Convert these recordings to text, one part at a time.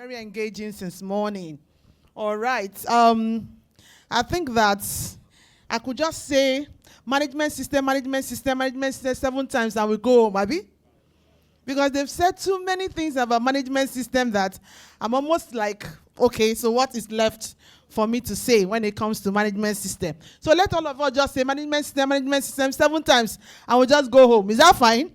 Very engaging since morning. All right. I think that I could just say management system 7 times and we go home, Abby. Because they've said too many things about management system that I'm almost like, okay, so what is left for me to say when it comes to management system? So let all of us just say management system 7 times and we'll just go home. Is that fine?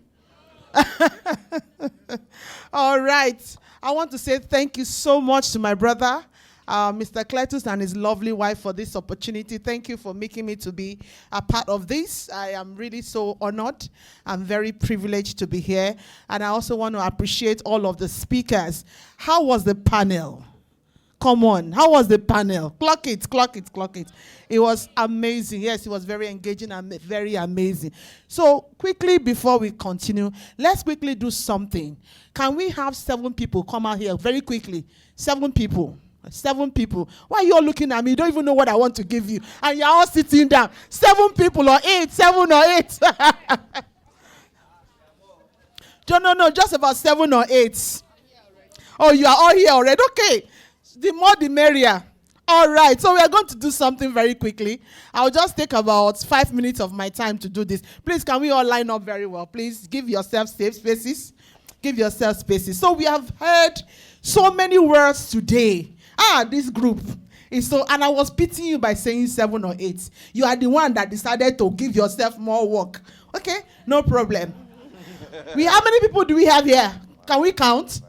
All right. I want to say thank you so much to my brother, Mr. Cletus, and his lovely wife for this opportunity. Thank you for making me to be a part of this. I am really so honored. I'm very privileged to be here. And I also want to appreciate all of the speakers. How was the panel? Come on. How was the panel? Clock it. It was amazing. Yes, it was very engaging and very amazing. So quickly, before we continue, let's quickly do something. Can we have 7 people come out here very quickly? 7 people. 7 people. Why are you all looking at me? You don't even know what I want to give you. And you're all sitting down. 7 people or 8. 7 or 8. No, just about 7 or 8. Oh, you are all here already. Okay. The more the merrier. All right. So we are going to do something very quickly. I'll just take about 5 minutes of my time to do this. Please, can we all line up very well? Please give yourself safe spaces. Give yourself spaces. So we have heard so many words today. This group is so, and I was pitying you by saying 7 or 8. You are the one that decided to give yourself more work. Okay, no problem. How many people do we have here? Can we count?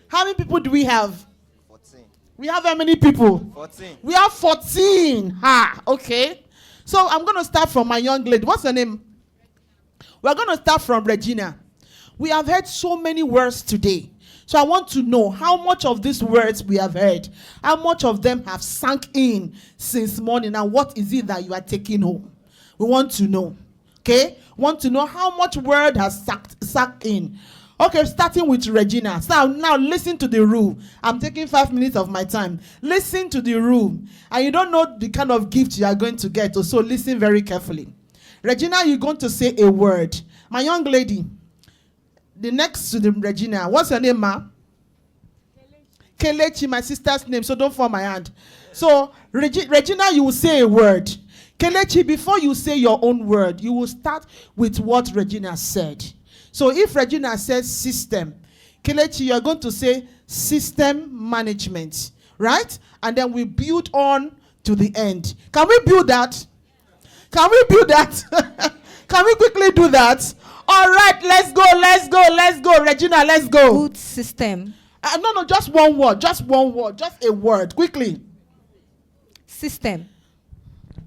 How many people do we have? 14. We have how many people? 14. We have 14. Okay. So I'm going to start from my young lady. What's her name? We're going to start from Regina. We have heard so many words today. So I want to know how much of these words we have heard, how much of them have sunk in since morning, and what is it that you are taking home? We want to know. Okay? Want to know how much word has sucked in. Okay, starting with Regina. So now listen to the rule. I'm taking 5 minutes of my time. Listen to the rule. And you don't know the kind of gift you are going to get, so listen very carefully. Regina, you're going to say a word. My young lady, the next to the Regina, what's your name, ma? Kelechi, my sister's name, so don't fall my hand. So, Regina, you will say a word. Kelechi, before you say your own word, you will start with what Regina said. So, if Regina says system, Kelechi, you're going to say system management, right? And then we build on to the end. Can we build that? Can we build that? Can we quickly do that? All right, let's go. Regina, let's go. Good system. No, just one word, just a word, quickly. System.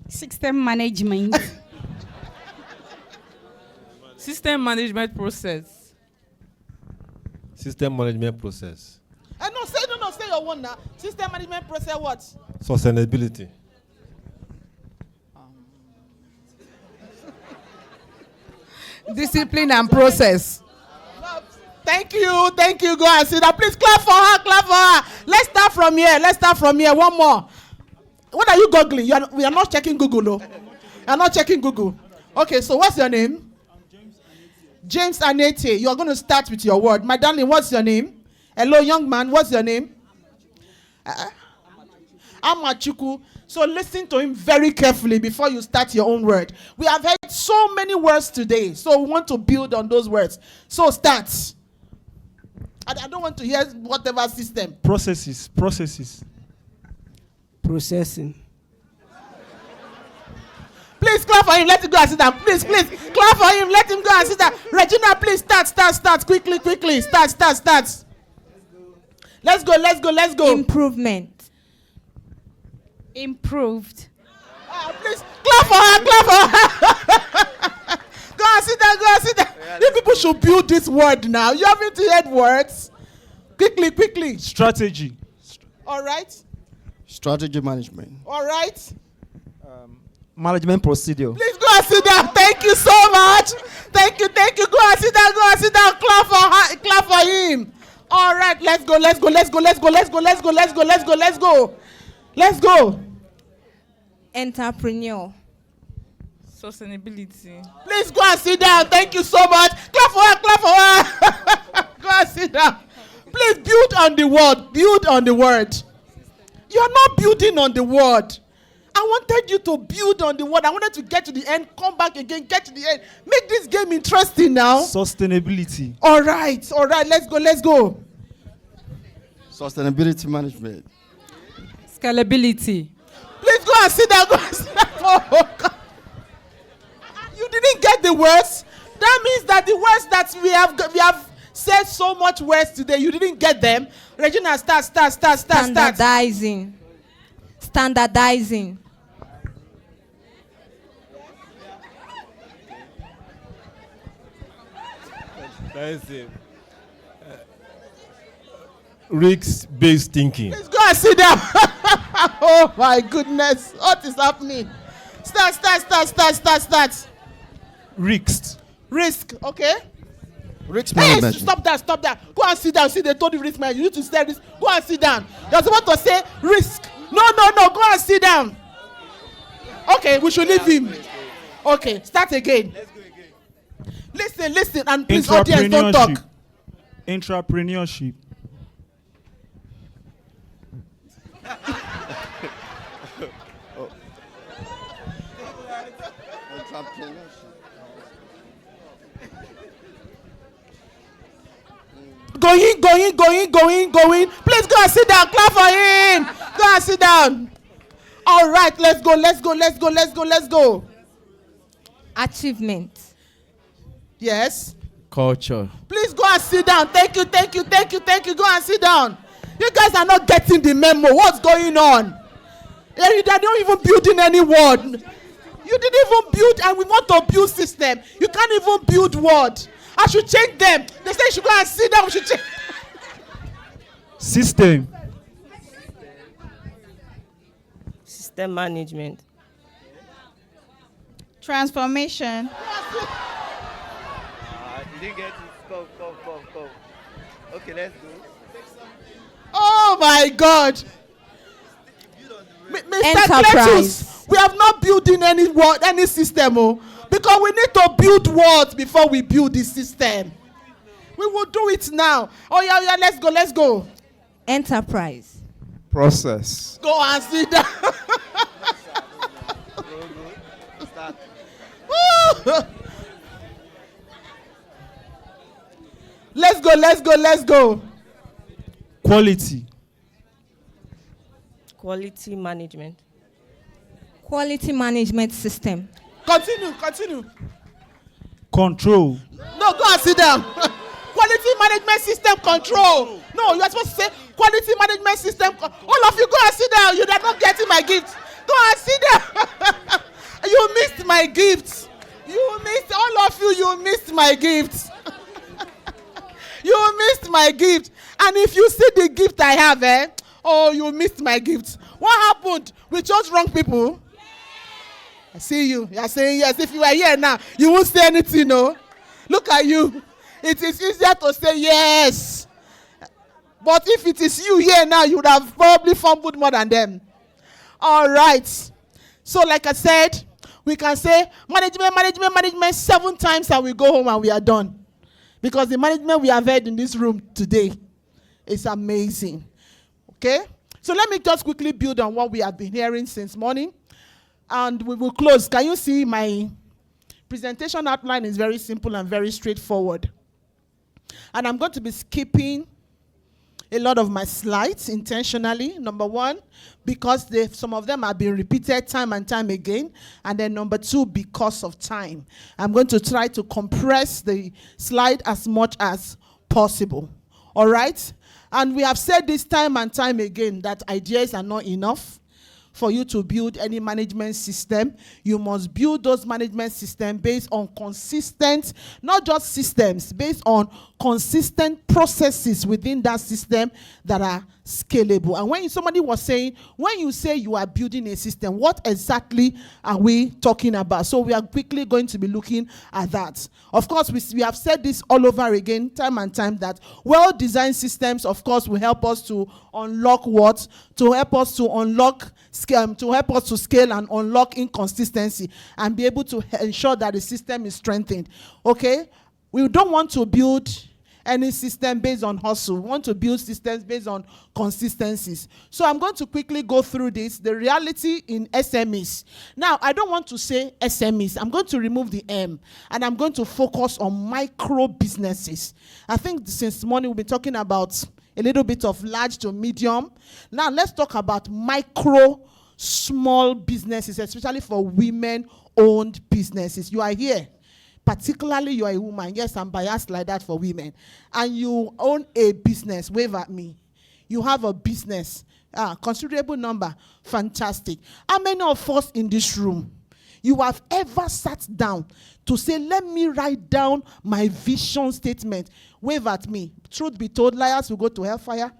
System management. System management process. System management process. Say your one now. System management process what? Sustainability. Discipline and process. Thank you. Go and sit down. Please clap for her. Let's start from here. One more. What are you googling? We are not checking Google, no. You're not checking Google. Okay, so what's your name? James Anete. You are going to start with your word. My darling, what's your name? Hello, young man. What's your name? Amachuku. So listen to him very carefully before you start your own word. We have heard so many words today, so we want to build on those words. So start. I don't want to hear whatever system. Processes. Processing. Please clap for him. Let him go and sit down. Please clap for him. Let him go and sit down. Regina, please start. Quickly. Start. Let's go. Improvement. Improved. Please clap for her. Go and sit down. You people should build this word now. You haven't heard words. Quickly. Strategy. All right. Strategy management. All right. Management procedure. Please go and sit down. Thank you so much. Thank you. Go and sit down. Clap for her. Clap for him. All right. Let's go. Entrepreneur. Sustainability. Please go and sit down. Thank you so much. Clap for her. Go and sit down. Please build on the word. Build on the word. You are not building on the word. I wanted you to build on the word. I wanted to get to the end, come back again, get to the end. Make this game interesting now. Sustainability. All right. Let's go. Sustainability management. Scalability. Please go and sit down. Go and sit down. Oh, God. You didn't get the words. That means that the words that we have said so much words today, you didn't get them. Regina, start. Standardizing. That's it. Risk-based thinking. Please go and sit down. Oh my goodness. What is happening? Start. Risk, okay? Risk Hey, management. stop that. Go and sit down. See, they told you risk man. You need to say risk. Go and sit down. You're supposed to say risk. No. Go and sit down. Okay, we should leave him. Okay, start again. Let's go again. Listen, and please, audience, don't talk. Entrepreneurship. Going. Please go and sit down. Clap for him. Go and sit down. All right, let's go. Achievement. Yes. Culture. Please go and sit down. Thank you. Go and sit down. You guys are not getting the memo. What's going on? They're not even building any word. You didn't even build, and we want to build system. You can't even build word. I should change them. They say you should go and sit down. We should change. System. System management. Transformation. You didn't get it. Go. Okay, let's go. Oh my God. Mr. Enterprise. Cletus, we have not building any word, any system, because we need to build words before we build this system. We will do it now. Oh yeah, let's go. Enterprise. Process. Go and sit down. Let's go. Quality. Quality management. Quality management system. Continue. Control. No, go and sit down. Quality management system control. No, you are supposed to say quality management system. All of you go and sit down. You are not getting my gift. Go and sit down. You missed my gift. All of you. You missed my gift. You missed my gift. And if you see the gift I have, oh, you missed my gift. What happened? We chose wrong people. I see you. You are saying yes. If you are here now, you won't say anything, no? Look at you. It is easier to say yes. But if it is you here now, you would have probably fumbled more than them. All right. So like I said, we can say management 7 times and we go home and we are done. Because the management we have heard in this room today is amazing. Okay? So let me just quickly build on what we have been hearing since morning. And we will close. Can you see my presentation outline is very simple and very straightforward. And I'm going to be skipping a lot of my slides intentionally. Number 1, because some of them have been repeated time and time again. And then number 2, because of time. I'm going to try to compress the slide as much as possible. All right? And we have said this time and time again that ideas are not enough. For you to build any management system, you must build those management systems based on consistent, not just systems, based on consistent processes within that system that are scalable. And when somebody was saying, when you say you are building a system, what exactly are we talking about? So we are quickly going to be looking at that. Of course, we have said this all over again, time and time, that well-designed systems, of course, will help us to unlock what? To help us to unlock to help us to scale and unlock inconsistency and be able to ensure that the system is strengthened. Okay? We don't want to build any system based on hustle. We want to build systems based on consistencies. So I'm going to quickly go through this, the reality in SMEs. Now, I don't want to say SMEs. I'm going to remove the M, and I'm going to focus on micro businesses. I think since morning we've been talking about a little bit of large to medium. Now, let's talk about micro, small businesses, especially for women-owned businesses. You are here. Particularly, you are a woman. Yes, I'm biased like that for women. And you own a business. Wave at me. You have a business. Considerable number. Fantastic. How many of us in this room, you have ever sat down to say, let me write down my vision statement? Wave at me. Truth be told, liars will go to hellfire.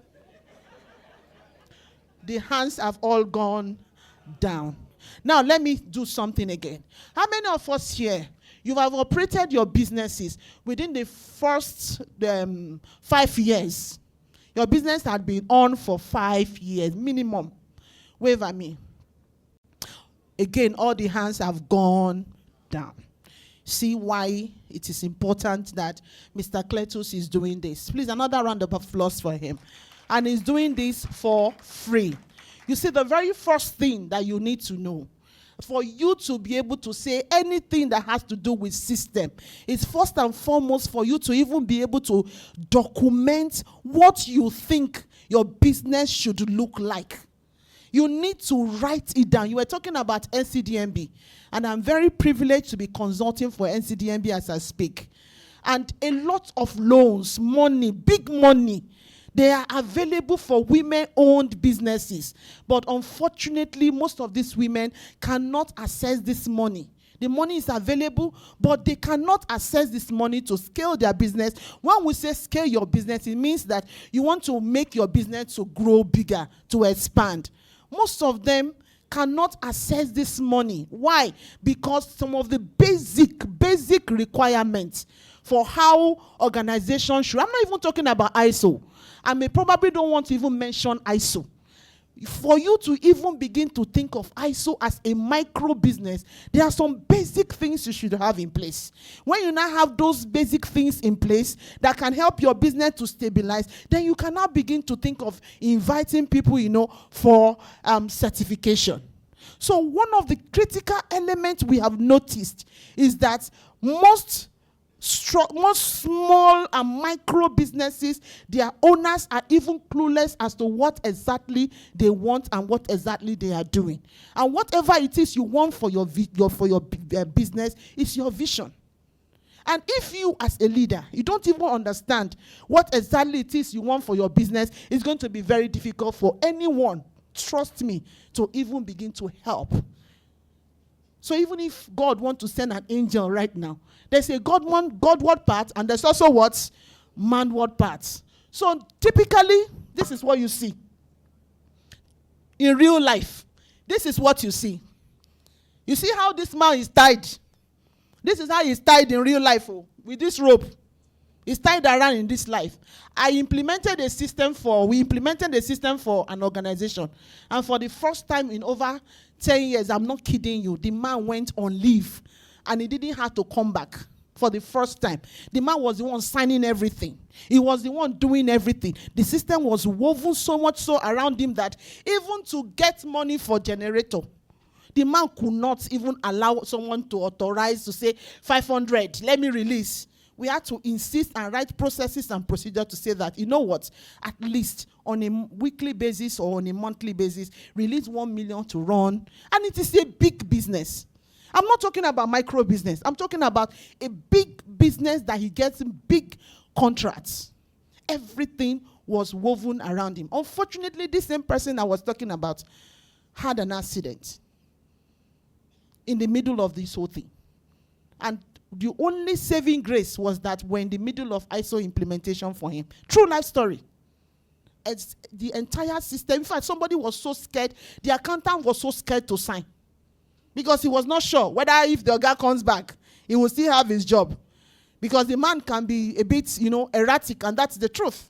The hands have all gone down. Now, let me do something again. How many of us here, you have operated your businesses within the first 5 years? Your business had been on for 5 years, minimum. Wave at me. Again, all the hands have gone down. See why it is important that Mr. Cletus is doing this. Please, another round of applause for him. And he's doing this for free. You see, the very first thing that you need to know for you to be able to say anything that has to do with system is first and foremost for you to even be able to document what you think your business should look like. You need to write it down. You were talking about NCDMB, and I'm very privileged to be consulting for NCDMB as I speak. And a lot of loans, money, big money, they are available for women-owned businesses. But unfortunately, most of these women cannot access this money. The money is available, but they cannot access this money to scale their business. When we say scale your business, it means that you want to make your business to grow bigger, to expand. Most of them cannot access this money. Why? Because some of the basic requirements for how organizations should, I'm not even talking about ISO. I may probably don't want to even mention ISO. For you to even begin to think of ISO as a micro business, there are some basic things you should have in place. When you now have those basic things in place that can help your business to stabilize, then you can now begin to think of inviting people, for certification. So one of the critical elements we have noticed is that most small and micro businesses, their owners are even clueless as to what exactly they want and what exactly they are doing. And whatever it is you want for your business is your vision. And if you as a leader, you don't even understand what exactly it is you want for your business, it's going to be very difficult for anyone, trust me, to even begin to help. So even if God wants to send an angel right now, there's a Godward part, and there's also what? Manward part. So typically, this is what you see. In real life, this is what you see. You see how this man is tied? This is how he's tied in real life, with this rope. He's tied around in this life. We implemented a system for an organization. And for the first time in over 10 years, I'm not kidding you, the man went on leave. And he didn't have to come back for the first time. The man was the one signing everything. He was the one doing everything. The system was woven so much so around him that even to get money for generator, the man could not even allow someone to authorize to say, 500, let me release. We had to insist and write processes and procedure to say that, you know what, at least on a weekly basis or on a monthly basis, release 1 million to run. And it is a big business. I'm not talking about micro business. I'm talking about a big business that he gets big contracts. Everything was woven around him. Unfortunately, this same person I was talking about had an accident in the middle of this whole thing. And the only saving grace was that we're in the middle of ISO implementation for him. True life story. It's the entire system. In fact, somebody was so scared. The accountant was so scared to sign. Because he was not sure whether if the guy comes back, he will still have his job. Because the man can be a bit, erratic, and that's the truth.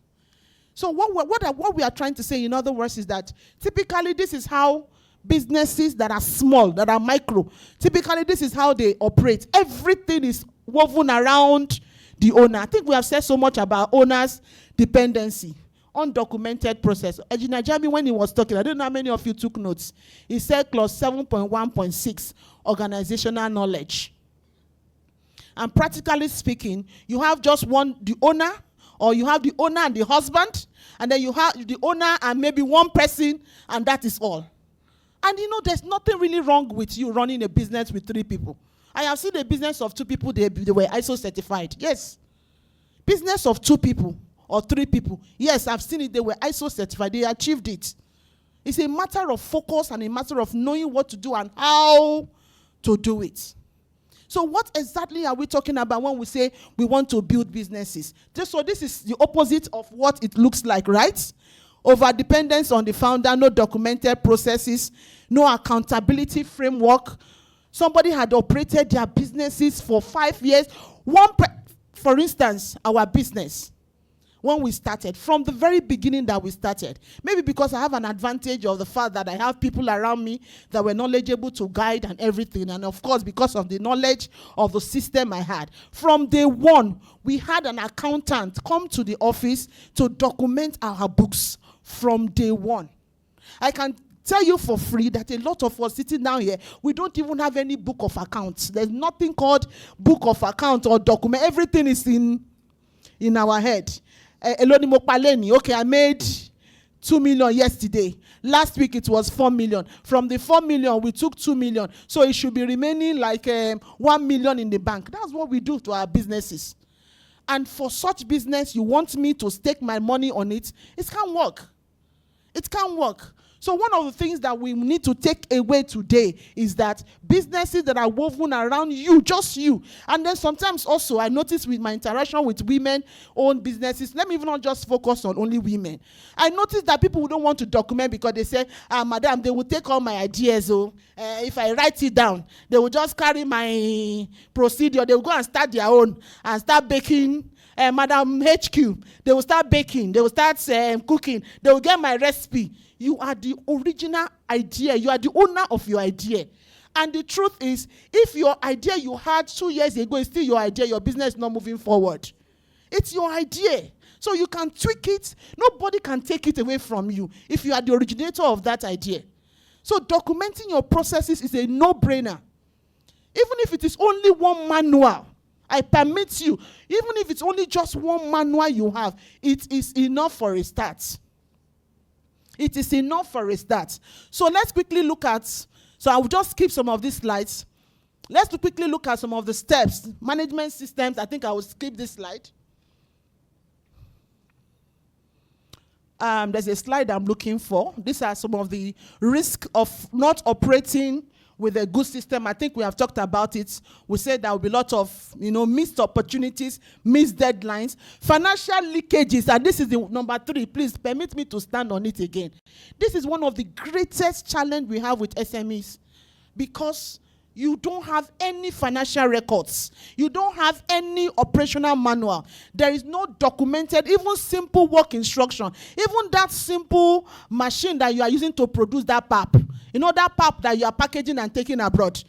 So what we are trying to say, in other words, is that typically this is how businesses that are small, that are micro, typically this is how they operate. Everything is woven around the owner. I think we have said so much about owner's dependency. Undocumented process. Ejina Jami, when he was talking, I don't know how many of you took notes. He said clause 7.1.6, organizational knowledge. And practically speaking, you have just one, the owner, or you have the owner and the husband, and then you have the owner and maybe one person, and that is all. And you know, there's nothing really wrong with you running a business with 3 people. I have seen a business of 2 people, they were ISO certified. Yes. Business of 2 people or 3 people. Yes, I've seen it, they were ISO certified, they achieved it. It's a matter of focus and a matter of knowing what to do and how to do it. So what exactly are we talking about when we say we want to build businesses? So this is the opposite of what it looks like, right? Over-dependence on the founder, no documented processes, no accountability framework. Somebody had operated their businesses for 5 years. For instance, our business, when we started, from the very beginning that we started, maybe because I have an advantage of the fact that I have people around me that were knowledgeable to guide and everything, and of course because of the knowledge of the system I had. From day one, we had an accountant come to the office to document our books from day one. I can tell you for free that a lot of us sitting down here, we don't even have any book of accounts. There's nothing called book of account or document. Everything is in our head. Okay, I made 2 million yesterday. Last week it was 4 million. From the 4 million, we took 2 million. So it should be remaining like 1 million in the bank. That's what we do to our businesses. And for such business, you want me to stake my money on it? It can't work. It can't work. So one of the things that we need to take away today is that businesses that are woven around you, just you. And then sometimes also I notice with my interaction with women-owned businesses, let me even not just focus on only women. I notice that people who don't want to document because they say, madam, they will take all my ideas. If I write it down, they will just carry my procedure. They will go and start their own and start baking. Madam HQ, they will start baking. They will start cooking. They will get my recipe. You are the original idea. You are the owner of your idea. And the truth is, if your idea you had 2 years ago is still your idea, your business is not moving forward. It's your idea. So you can tweak it. Nobody can take it away from you if you are the originator of that idea. So documenting your processes is a no-brainer. Even if it is only one manual, I permit you, even if it's only just one manual you have, it is enough for a start. It is enough for a start. So let's quickly look at, so I will just skip some of these slides. Let's quickly look at some of the steps. Management systems, I think I will skip this slide. There's a slide I'm looking for. These are some of the risks of not operating with a good system. I think we have talked about it. We said there will be a lot of, missed opportunities, missed deadlines, financial leakages, and this is the number 3. Please permit me to stand on it again. This is one of the greatest challenges we have with SMEs because you don't have any financial records. You don't have any operational manual. There is no documented, even simple work instruction. Even that simple machine that you are using to produce that pap. That pap that you are packaging and taking abroad.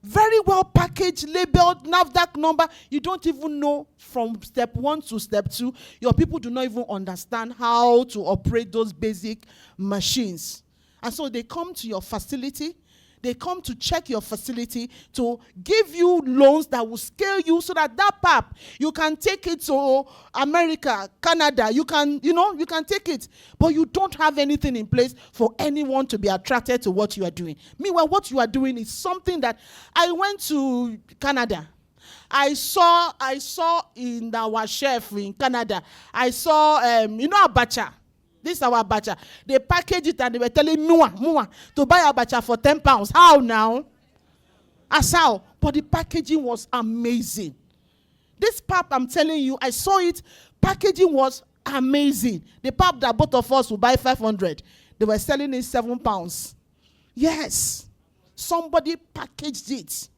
Very well packaged, labeled, NAFDAC number. You don't even know from step 1 to step 2. Your people do not even understand how to operate those basic machines. And so they come to your facility. They come to check your facility to give you loans that will scale you so that pap, you can take it to America, Canada. You can take it. But you don't have anything in place for anyone to be attracted to what you are doing. Meanwhile, what you are doing is something that I went to Canada. I saw in our chef in Canada, I saw, abacha. This is our abacha. They package it and they were telling Mua, to buy abacha for 10 pounds. How now? As how? But the packaging was amazing. This pap, I'm telling you, I saw it. Packaging was amazing. The pap that both of us would buy 500, they were selling it 7 pounds. Yes. Somebody packaged it.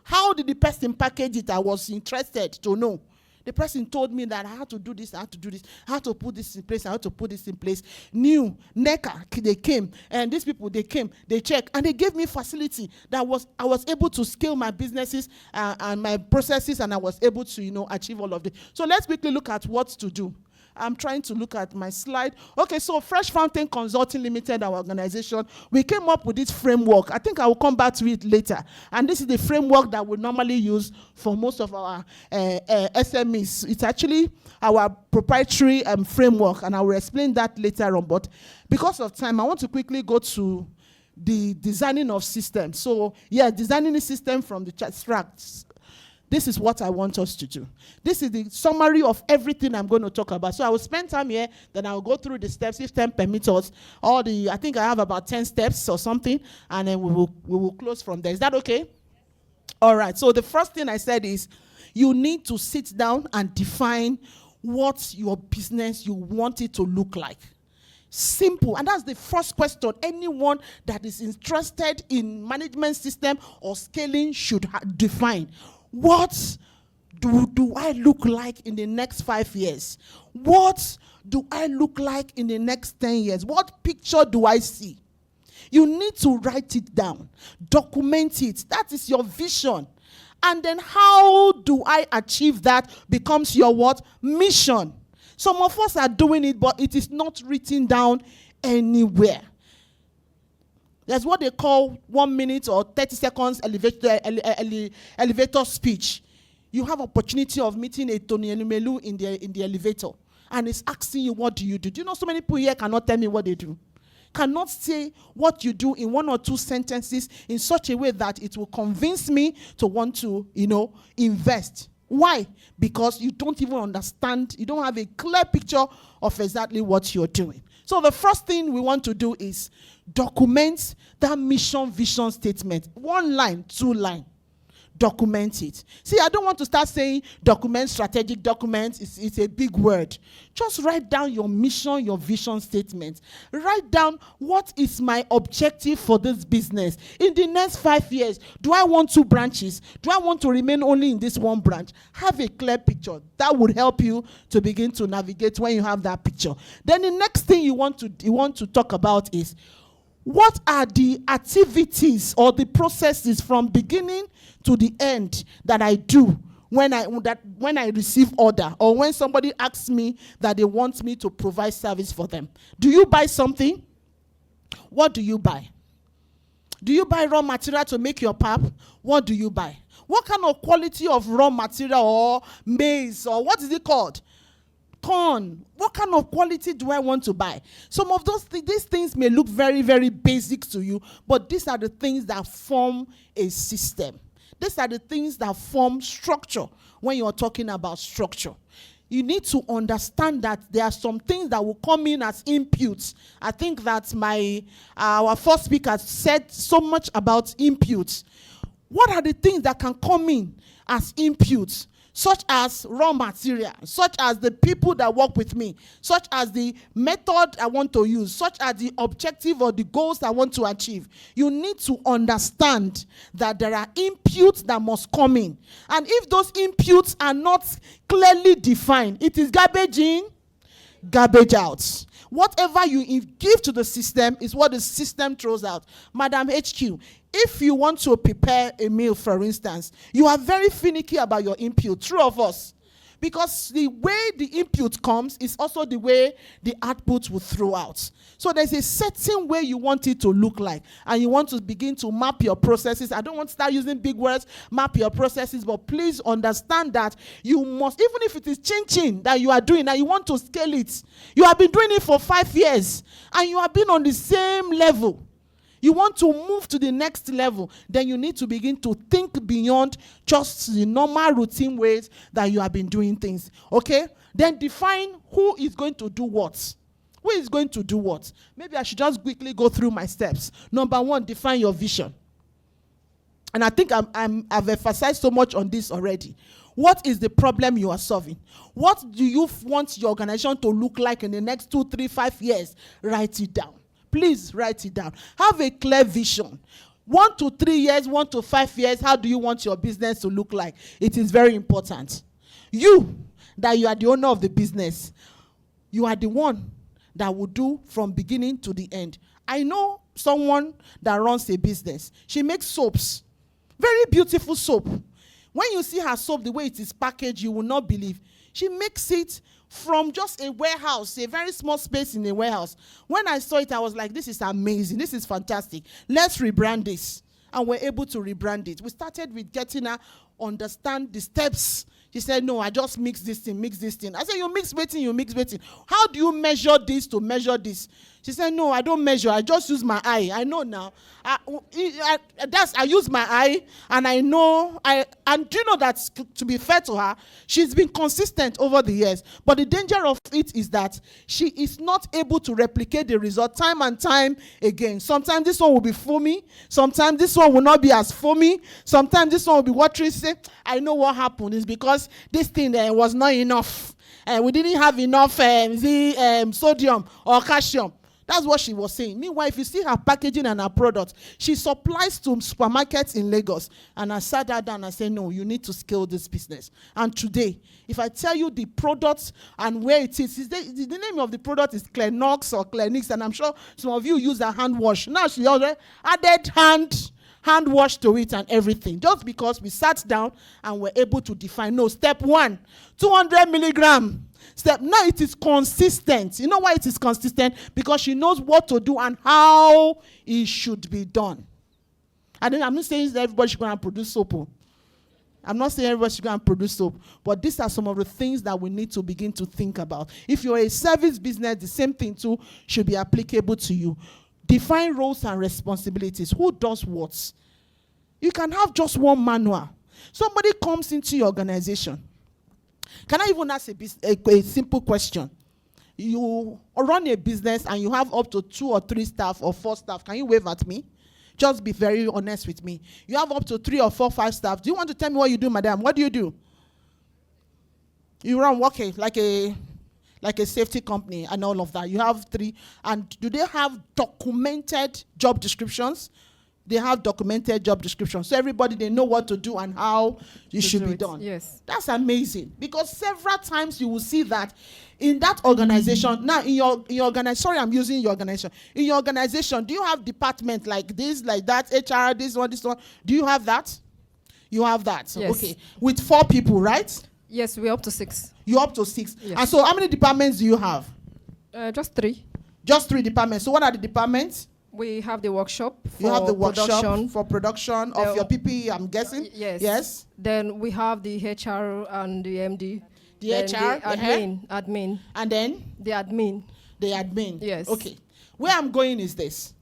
How did the person package it? I was interested to know. The person told me that I had to do this, I had to do this, I had to put this in place, I had to put this in place. New, NECA, they came, and these people, they came, they checked, and they gave me facility that I was able to scale my businesses and my processes, and I was able to, achieve all of this. So let's quickly look at what to do. I'm trying to look at my slide. Okay, so Freshfountain Consulting Limited, our organization, we came up with this framework. I think I will come back to it later. And this is the framework that we normally use for most of our SMEs. It's actually our proprietary framework, and I will explain that later on. But because of time, I want to quickly go to the designing of systems. So, yeah, designing the system from the extracts. This is what I want us to do. This is the summary of everything I'm going to talk about. So I will spend time here, then I will go through the steps, if time permits us. I think I have about 10 steps or something, and then we will close from there. Is that okay? All right. So the first thing I said is you need to sit down and define what your business you want it to look like. Simple. And that's the first question anyone that is interested in management system or scaling should define. What do I look like in the next 5 years? What do I look like in the next 10 years? What picture do I see? You need to write it down, document it. That is your vision. And then how do I achieve that becomes your what? Mission. Some of us are doing it, but it is not written down anywhere. There's what they call 1 minute or 30 seconds elevator speech. You have opportunity of meeting a Tony Enumelu in the elevator, and it's asking you, what do you do? Do you know so many people here cannot tell me what they do? Cannot say what you do in 1 or 2 sentences in such a way that it will convince me to want to, invest. Why? Because you don't even understand, you don't have a clear picture of exactly what you're doing. So the first thing we want to do is document that mission vision statement. 1 line, 2 line. Document it. See, I don't want to start saying document, strategic documents. It's a big word. Just write down your mission, your vision statement. Write down what is my objective for this business. In the next 5 years, do I want 2 branches? Do I want to remain only in this 1 branch? Have a clear picture. That would help you to begin to navigate when you have that picture. Then the next thing you want to talk about is what are the activities or the processes from beginning to the end that I do when I receive order, or when somebody asks me that they want me to provide service for them. Do you buy something? What do you buy? Do you buy raw material to make your pap? What do you buy? What kind of quality of raw material or maize, or what is it called? Corn. What kind of quality do I want to buy? Some of these things may look very, very basic to you, but these are the things that form a system. These are the things that form structure when you're talking about structure. You need to understand that there are some things that will come in as inputs. I think that our first speaker said so much about inputs. What are the things that can come in as inputs? Such as raw material, such as the people that work with me, such as the method I want to use, such as the objective or the goals I want to achieve. You need to understand that there are inputs that must come in. And if those inputs are not clearly defined, it is garbage in, garbage out. Whatever you give to the system is what the system throws out. Madam HQ, if you want to prepare a meal, for instance, you are very finicky about your input. True of us. Because the way the input comes is also the way the output will throw out. So there's a certain way you want it to look like. And you want to begin to map your processes. I don't want to start using big words, map your processes, but please understand that you must, even if it is chin that you are doing and you want to scale it, you have been doing it for 5 years and you have been on the same level. You want to move to the next level, then you need to begin to think beyond just the normal routine ways that you have been doing things. Okay? Then define who is going to do what. Who is going to do what? Maybe I should just quickly go through my steps. Number 1, define your vision. And I think I've emphasized so much on this already. What is the problem you are solving? What do you want your organization to look like in the next 2, 3, 5 years? Write it down. Please write it down. Have a clear vision. 1 to 3 years, 1 to 5 years, how do you want your business to look like? It is very important. You, that you are the owner of the business. You are the one that will do from beginning to the end. I know someone that runs a business. She makes soaps. Very beautiful soap. When you see her soap, the way it is packaged, you will not believe. She makes it from just a warehouse, a very small space in a warehouse. When I saw it, I was like, this is amazing. This is fantastic. Let's rebrand this. And we're able to rebrand it. We started with getting her understand the steps. She said, no, I just mix this thing. I said, you mix waiting. How do you measure this to measure this? She said, no, I don't measure. I just use my eye. I know now. I use my eye, and I know. And do you know that, to be fair to her, she's been consistent over the years. But the danger of it is that she is not able to replicate the result time and time again. Sometimes this one will be foamy. Sometimes this one will not be as foamy. Sometimes this one will be watery. Say, I know what happened is because this thing was not enough. We didn't have enough sodium or calcium. That's what she was saying. Meanwhile, if you see her packaging and her product, she supplies to supermarkets in Lagos. And I sat her down and said, no, you need to scale this business. And today, if I tell you the product and where it is, the name of the product is Clenox or Clenix, and I'm sure some of you use a hand wash. Now she already added hand wash to it and everything, just because we sat down and were able to define, no, step 1, 200 milligram. Step, now it is consistent. You know why it is consistent? Because she knows what to do and how it should be done. And then I'm not saying that everybody should go and produce soap. I'm not saying everybody should go and produce soap, but these are some of the things that we need to begin to think about. If you're a service business, the same thing too should be applicable to you. Define roles and responsibilities. Who does what? You can have just one manual. Somebody comes into your organization. Can I even ask a simple question? You run a business and you have up to 2 or 3 staff or 4 staff. Can you wave at me? Just be very honest with me. You have up to 3 or 4, 5 staff. Do you want to tell me what you do, madam? What do? You run, okay, like a safety company and all of that. You have 3. And do they have documented job descriptions? They have documented job descriptions. So everybody, they know what to do and how it should be done. Yes. That's amazing. Because several times you will see that in that organization, now in your organization, sorry, I'm using your organization. In your organization, do you have department like this, like that, HR, this one? Do you have that? You have that. Yes. Okay. With 4 people, right? Yes, we're up to 6. You're up to 6. Yes. And so how many departments do you have? Just 3. Just 3 departments. So what are the departments? We have the workshop for You have the workshop production. for production of your PPE, I'm guessing? Yes. Yes. Then we have the HR and the MD. The Then HR, the admin. And then The admin. the admin. Yes. Okay. Where I'm going is this.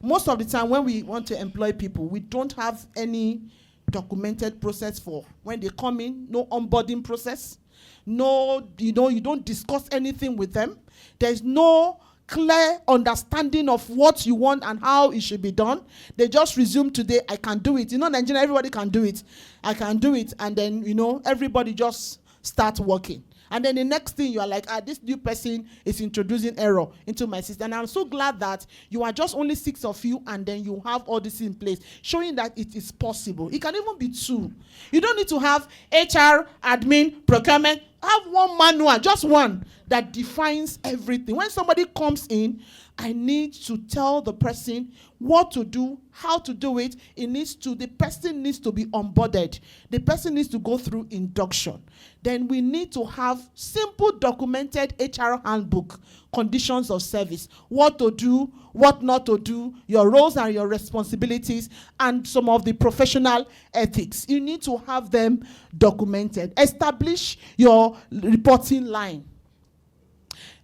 Most of the time when we want to employ people, we don't have any documented process for when they come in, no onboarding process. No, you don't discuss anything with them. There's no clear understanding of what you want and how it should be done. They just resume today, I can do it. Nigeria, everybody can do it. I can do it. And then, everybody just start working. And then the next thing you are like, this new person is introducing error into my system. And I'm so glad that you are just only 6 of you and then you have all this in place, showing that it is possible. It can even be 2. You don't need to have HR, admin, procurement. Have one manual, just one, that defines everything. When somebody comes in, I need to tell the person what to do, how to do it. The person needs to be onboarded. The person needs to go through induction. Then we need to have simple documented HR handbook, conditions of service, what to do, what not to do, your roles and your responsibilities, and some of the professional ethics. You need to have them documented. Establish your reporting line.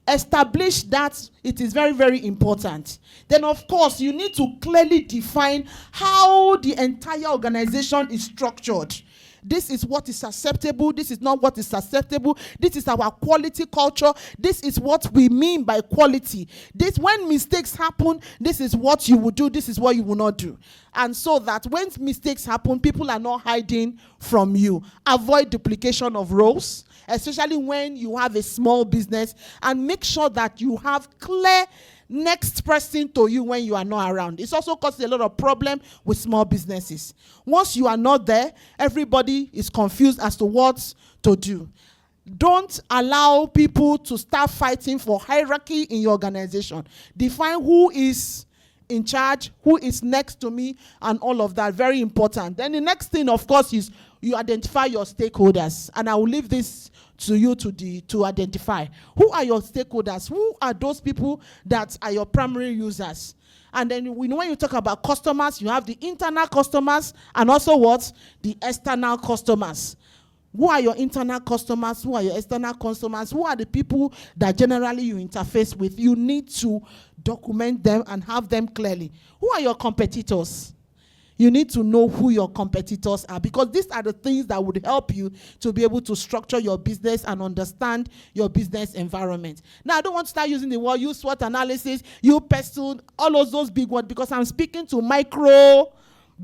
Establish that it is very, very important. Then, of course, you need to clearly define how the entire organization is structured. This is what is acceptable. This is not what is acceptable. This is our quality culture. This is what we mean by quality. When mistakes happen, this is what you will do. This is what you will not do. And so that when mistakes happen, people are not hiding from you. Avoid duplication of roles, especially when you have a small business, and make sure that you have clear next person to you when you are not around. It's also causing a lot of problem with small businesses. Once you are not there, everybody is confused as to what to do. Don't allow people to start fighting for hierarchy in your organization. Define who is in charge, who is next to me, and all of that. Very important. Then the next thing, of course, is you identify your stakeholders. And I will leave this to you to identify. Who are your stakeholders? Who are those people that are your primary users? And then when you talk about customers, you have the internal customers and also what? The external customers. Who are your internal customers? Who are your external customers? Who are the people that generally you interface with? You need to document them and have them clearly. Who are your competitors? You need to know who your competitors are, because these are the things that would help you to be able to structure your business and understand your business environment. Now, I don't want to start using the word, use SWOT analysis, you pestle, all of those big words, because I'm speaking to micro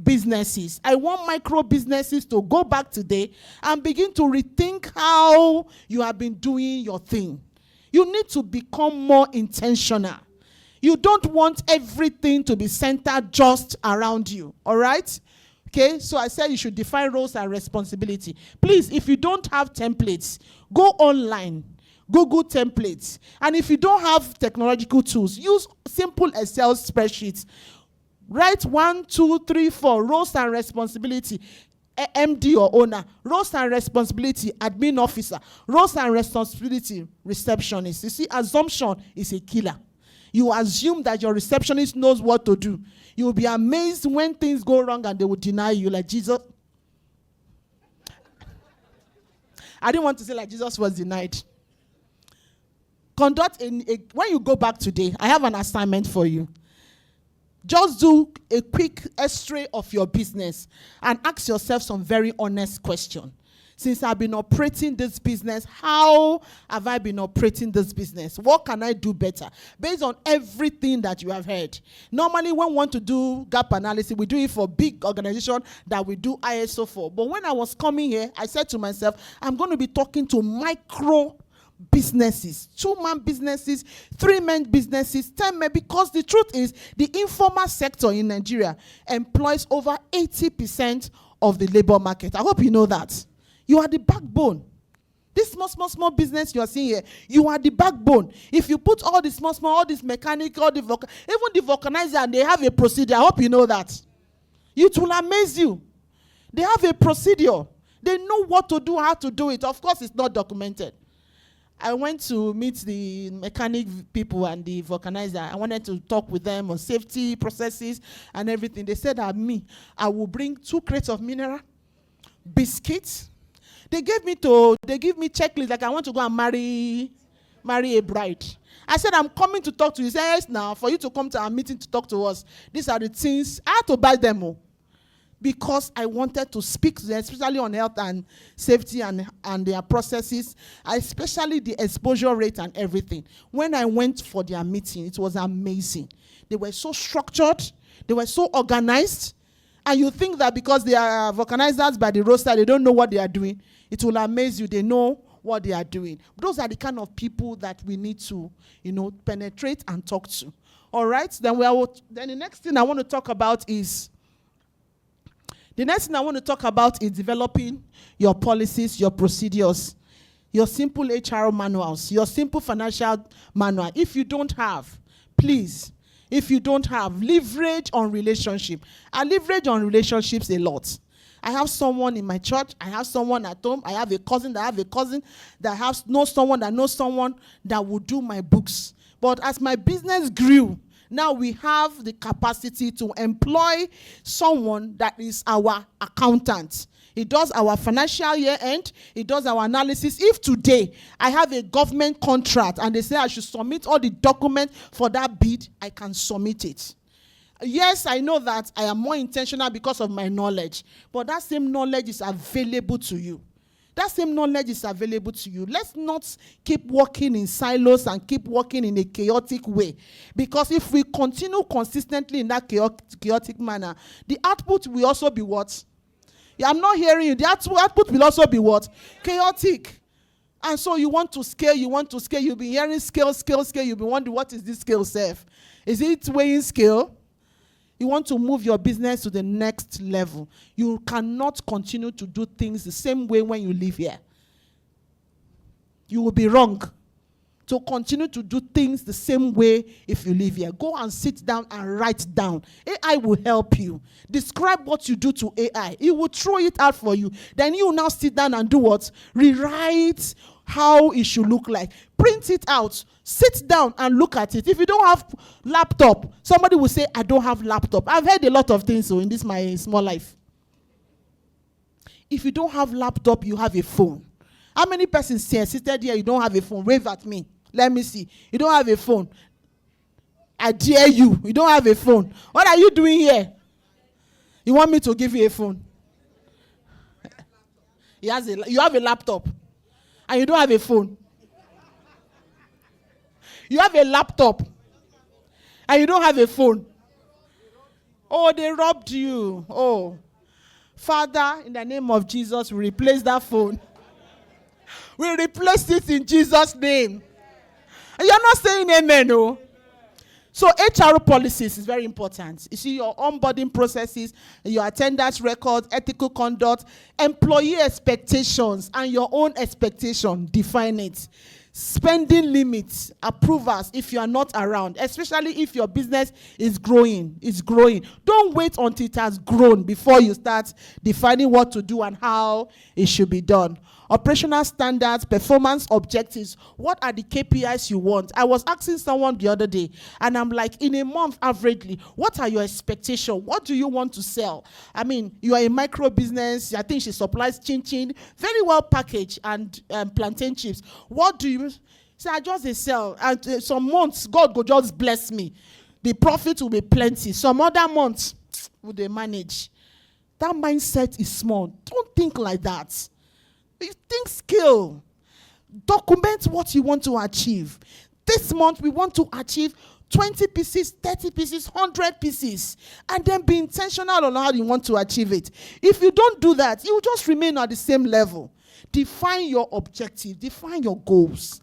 businesses. I want micro businesses to go back today and begin to rethink how you have been doing your thing. You need to become more intentional. You don't want everything to be centered just around you, all right? Okay, so I said you should define roles and responsibility. Please, if you don't have templates, go online, Google templates. And if you don't have technological tools, use simple Excel spreadsheets. Write 1, 2, 3, 4, roles and responsibility. MD or owner, roles and responsibility, admin officer, roles and responsibility, receptionist. You see, assumption is a killer. You assume that your receptionist knows what to do. You will be amazed when things go wrong and they will deny you, like Jesus. I didn't want to say like Jesus was denied. When you go back today, I have an assignment for you. Just do a quick x-ray of your business and ask yourself some very honest questions. Since I've been operating this business, how have I been operating this business? What can I do better? Based on everything that you have heard. Normally, when we want to do gap analysis, we do it for big organization that we do ISO for. But when I was coming here, I said to myself, I'm going to be talking to micro businesses, 2-man businesses, 3-man businesses, 10-man, because the truth is the informal sector in Nigeria employs over 80% of the labor market. I hope you know that. You are the backbone. This small business you are seeing here, you are the backbone. If you put all the small, all this mechanic, all the even the vulcanizer, they have a procedure. I hope you know that. It will amaze you. They have a procedure. They know what to do, how to do it. Of course, it's not documented. I went to meet the mechanic people and the vulcanizer. I wanted to talk with them on safety processes and everything. They said that I will bring 2 crates of mineral, biscuits. They give me checklists like I want to go and marry a bride. I said, I'm coming to talk to you. He said, yes, now, for you to come to our meeting to talk to us, these are the things. I had to buy them all because I wanted to speak to them, especially on health and safety and their processes, especially the exposure rate and everything. When I went for their meeting, it was amazing. They were so structured. They were so organized. And you think that because they are vulcanizers by the roadside, they don't know what they are doing. It will amaze you. They know what they are doing. Those are the kind of people that we need to, penetrate and talk to. All right? Then the next thing I want to talk about is developing your policies, your procedures, your simple HR manuals, your simple financial manual. If you don't have, please, leverage on relationship. I leverage on relationships a lot. I have someone in my church. I have someone at home. I have a cousin that knows someone that will do my books. But as my business grew, now we have the capacity to employ someone that is our accountant. He does our financial year end. He does our analysis. If today I have a government contract and they say I should submit all the documents for that bid, I can submit it. Yes, I know that I am more intentional because of my knowledge, but that same knowledge is available to you. Let's not keep working in silos and keep working in a chaotic way. Because if we continue consistently in that chaotic manner, the output will also be what? Yeah, I'm not hearing you. The output will also be what? Chaotic. And so you want to scale. You'll be hearing scale. You'll be wondering, what is this scale, Seth? Is it weighing scale? You want to move your business to the next level. You cannot continue to do things the same way when you live here. You will be wrong to continue to do things the same way if you live here. Go and sit down and write down. AI will help you. Describe what you do to AI. It will throw it out for you. Then you now sit down and do what? Rewrite how it should look like. Print it out. Sit down and look at it. If you don't have laptop, somebody will say, I don't have laptop. I've heard a lot of things in this my small life. If you don't have laptop, you have a phone. How many persons here seated here, you don't have a phone? Wave at me. Let me see. You don't have a phone. I dare you. You don't have a phone. What are you doing here? You want me to give you a phone? You have a laptop. And you don't have a phone. You have a laptop. And you don't have a phone. Oh, they robbed you. Oh. Father, in the name of Jesus, we replace that phone. We replace it in Jesus' name. And you're not saying amen, no? So HR policies is very important. You see, your onboarding processes, your attendance records, ethical conduct, employee expectations, and your own expectation. Define it. Spending limits, approvals if you are not around, especially if your business is growing. It's growing. Don't wait until it has grown before you start defining what to do and how it should be done. Operational standards, performance objectives. What are the KPIs you want? I was asking someone the other day, and I'm like, in a month averagely, what are your expectations? What do you want to sell? I mean, you are a micro business. I think she supplies chin-chin, very well packaged, and plantain chips. What do you say? I just sell, and some months, God will just bless me. The profit will be plenty. Some other months, will they manage? That mindset is small. Don't think like that. You think scale. Document what you want to achieve. This month, we want to achieve 20 pieces, 30 pieces, 100 pieces. And then be intentional on how you want to achieve it. If you don't do that, you will just remain at the same level. Define your objective. Define your goals.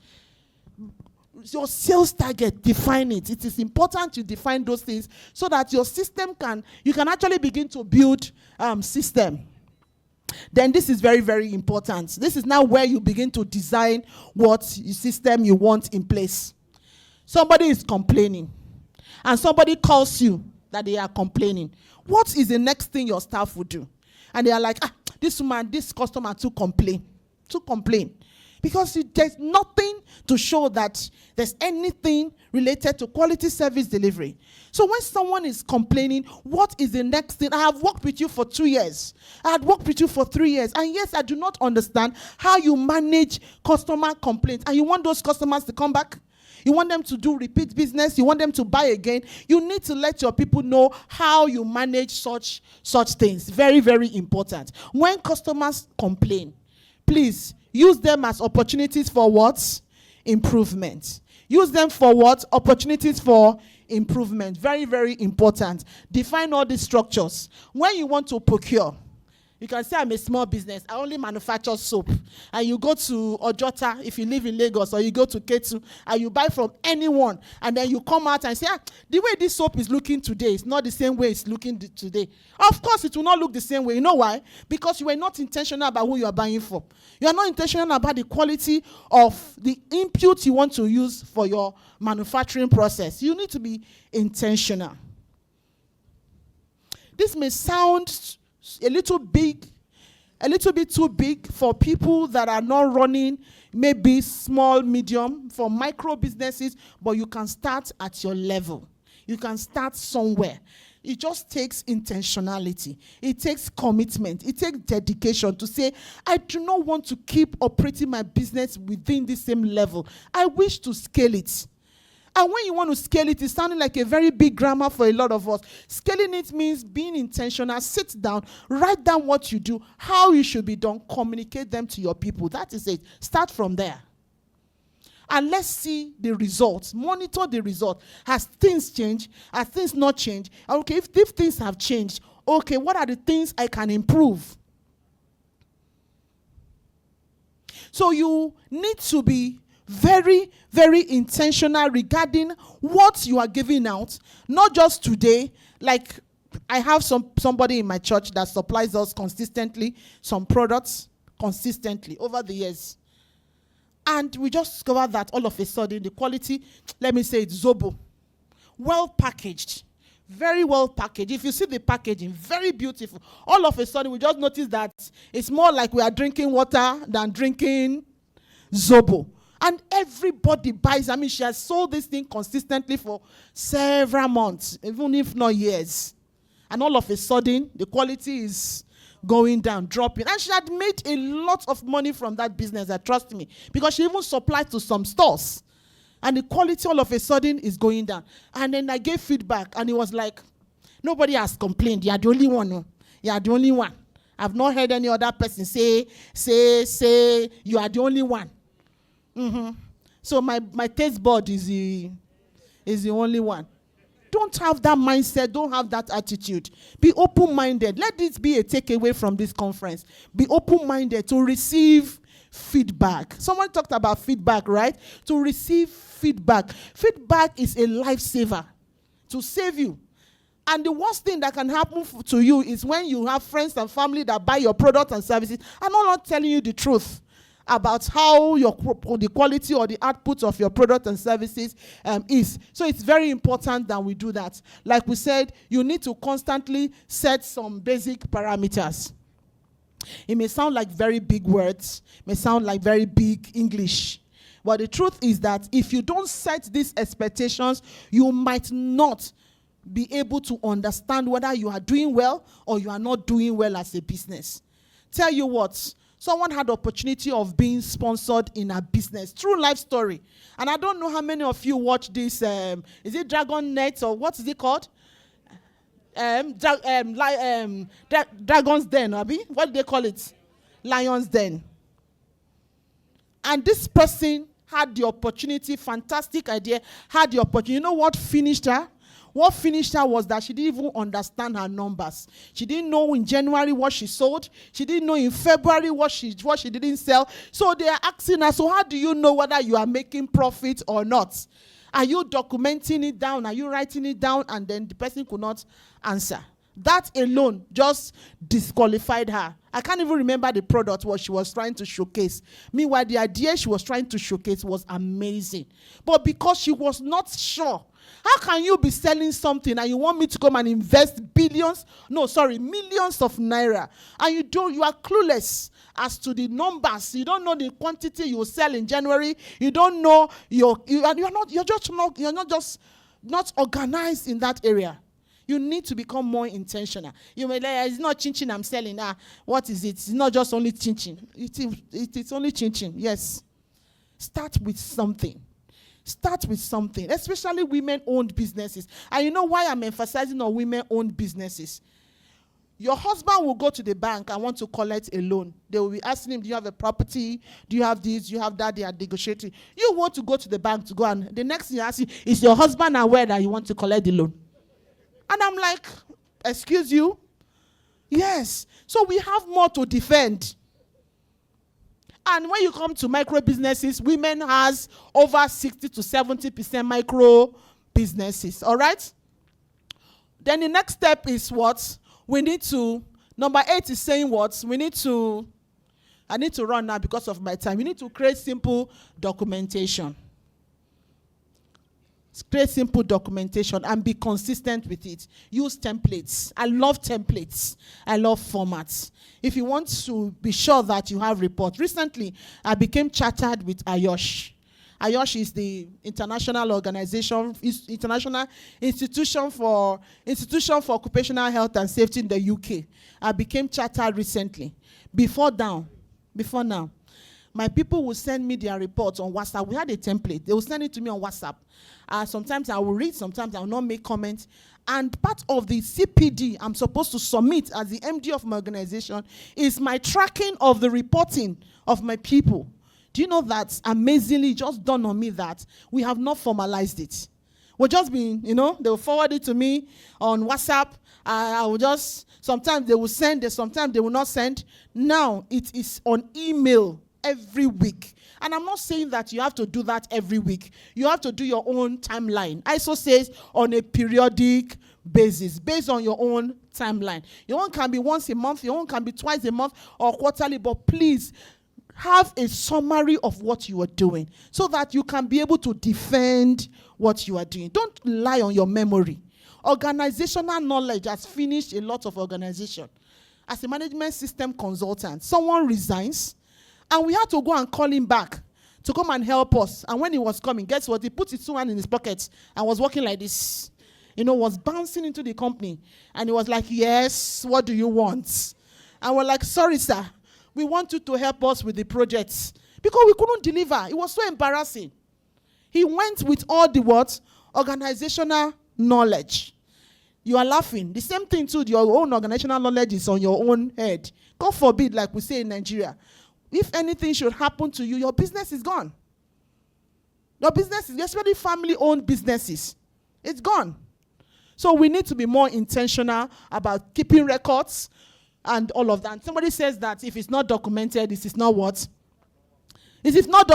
Your sales target, define it. It is important to define those things so that your system you can actually begin to build system. Then this is very, very important. This is now where you begin to design what system you want in place. Somebody is complaining, and somebody calls you that they are complaining. What is the next thing your staff will do? And they are like, this customer to complain. Because there's nothing to show that there's anything related to quality service delivery. So when someone is complaining, what is the next thing? I have worked with you for 2 years. I had worked with you for 3 years. And yes, I do not understand how you manage customer complaints. And you want those customers to come back? You want them to do repeat business? You want them to buy again? You need to let your people know how you manage such things. Very, very important. When customers complain, please use them as opportunities for what? Improvement. Use them for what? Opportunities for improvement. Very, very important. Define all these structures. When you want to procure, you can say, I'm a small business. I only manufacture soap. And you go to Ojota, if you live in Lagos, or you go to Ketu, and you buy from anyone. And then you come out and say, the way this soap is looking today is not the same way it's looking today. Of course, it will not look the same way. You know why? Because you are not intentional about who you are buying for. You are not intentional about the quality of the input you want to use for your manufacturing process. You need to be intentional. This may sound a little bit too big for people that are not running, maybe small, medium, for micro businesses, but you can start at your level. You can start somewhere. It just takes intentionality. It takes commitment. It takes dedication to say, I do not want to keep operating my business within the same level. I wish to scale it. And when you want to scale it, it's sounding like a very big grammar for a lot of us. Scaling it means being intentional. Sit down, write down what you do, how you should be done, communicate them to your people. That is it. Start from there. And let's see the results. Monitor the result. Has things changed? Has things not changed? Okay, if things have changed, okay, what are the things I can improve? So you need to be very, very intentional regarding what you are giving out, not just today. Like I have somebody in my church that supplies us consistently some products consistently over the years. And we just discovered that all of a sudden the quality, let me say it's Zobo, well packaged, very well packaged. If you see the packaging, very beautiful. All of a sudden we just noticed that it's more like we are drinking water than drinking Zobo. And everybody buys. I mean, she has sold this thing consistently for several months, even if not years. And all of a sudden, the quality is going down, dropping. And she had made a lot of money from that business, trust me, because she even supplied to some stores. And the quality all of a sudden is going down. And then I gave feedback, and it was like, nobody has complained. You are the only one. No? You are the only one. I've not heard any other person say, you are the only one. So my taste bud is the only one. Don't have that mindset. Don't have that attitude. Be open-minded. Let this be a takeaway from this conference. Be open-minded to receive feedback. Someone talked about feedback, right? To receive feedback. Feedback is a lifesaver to save you. And the worst thing that can happen to you is when you have friends and family that buy your products and services and are not telling you the truth about how the quality or the output of your product and services is. So it's very important that we do that. Like we said, you need to constantly set some basic parameters. It may sound like very big words, may sound like very big English. But the truth is that if you don't set these expectations, you might not be able to understand whether you are doing well or you are not doing well as a business. Tell you what, someone had the opportunity of being sponsored in a business, true life story. And I don't know how many of you watch this, is it Dragon Net or what is it called? Dragon's Den, Abi? What do they call it? Lion's Den. And this person had the opportunity, fantastic idea, had the opportunity. You know what finished her? What finished her was that she didn't even understand her numbers. She didn't know in January what she sold. She didn't know in February what she didn't sell. So they are asking her, so how do you know whether you are making profit or not? Are you documenting it down? Are you writing it down? And then the person could not answer. That alone just disqualified her. I can't even remember the product what she was trying to showcase. Meanwhile, the idea she was trying to showcase was amazing. But because she was not sure, how can you be selling something and you want me to come and invest millions of naira, and you are clueless as to the numbers. You don't know the quantity you will sell in January. You don't know you're not organized in that area. You need to become more intentional. You may like, it's not chinchin I'm selling. What is it? It's not just only chinchin. It's only chinchin. Yes. Start with something. Start with something, especially women-owned businesses. And you know why I'm emphasizing on women-owned businesses? Your husband will go to the bank and want to collect a loan. They will be asking him, do you have a property? Do you have this? Do you have that? They are negotiating. You want to go to the bank to go, and the next thing you ask you, is your husband aware that you want to collect the loan? And I'm like, excuse you? Yes. So we have more to defend. And when you come to micro businesses, women has over 60 to 70% micro businesses. All right? Then the next step is what? We need to, number 8 is saying what? I need to run now because of my time. We need to create simple documentation. Create simple documentation and be consistent with it. Use templates. I love templates. I love formats. If you want to be sure that you have reports. Recently, I became chartered with IOSH. IOSH is the international organization, international institution for occupational health and safety in the UK. I became chartered recently. Before now, my people will send me their reports on WhatsApp. We had a template. They will send it to me on WhatsApp. Sometimes I will read, sometimes I will not make comments. And part of the CPD I'm supposed to submit as the MD of my organization is my tracking of the reporting of my people. Do you know that amazingly just dawned on me that we have not formalized it? We're just being, they will forward it to me on WhatsApp. I will just, sometimes they will send it, sometimes they will not send. Now it is on email every week. And I'm not saying that you have to do that every week. You have to do your own timeline. ISO says on a periodic basis, based on your own timeline. Your own can be once a month, your own can be twice a month or quarterly, but please have a summary of what you are doing so that you can be able to defend what you are doing. Don't rely on your memory. Organizational knowledge has finished a lot of organization. As a management system consultant, someone resigns, and we had to go and call him back to come and help us. And when he was coming, guess what? He put his two hands in his pockets and was walking like this. Was bouncing into the company. And he was like, yes, what do you want? And we're like, sorry, sir. We want you to help us with the projects. Because we couldn't deliver. It was so embarrassing. He went with all the what? Organizational knowledge. You are laughing. The same thing too, your own organizational knowledge is on your own head. God forbid, like we say in Nigeria, if anything should happen to you, your business is gone. Your business, especially family-owned businesses, it's gone. So we need to be more intentional about keeping records and all of that. Somebody says that if it's not documented, this is not what?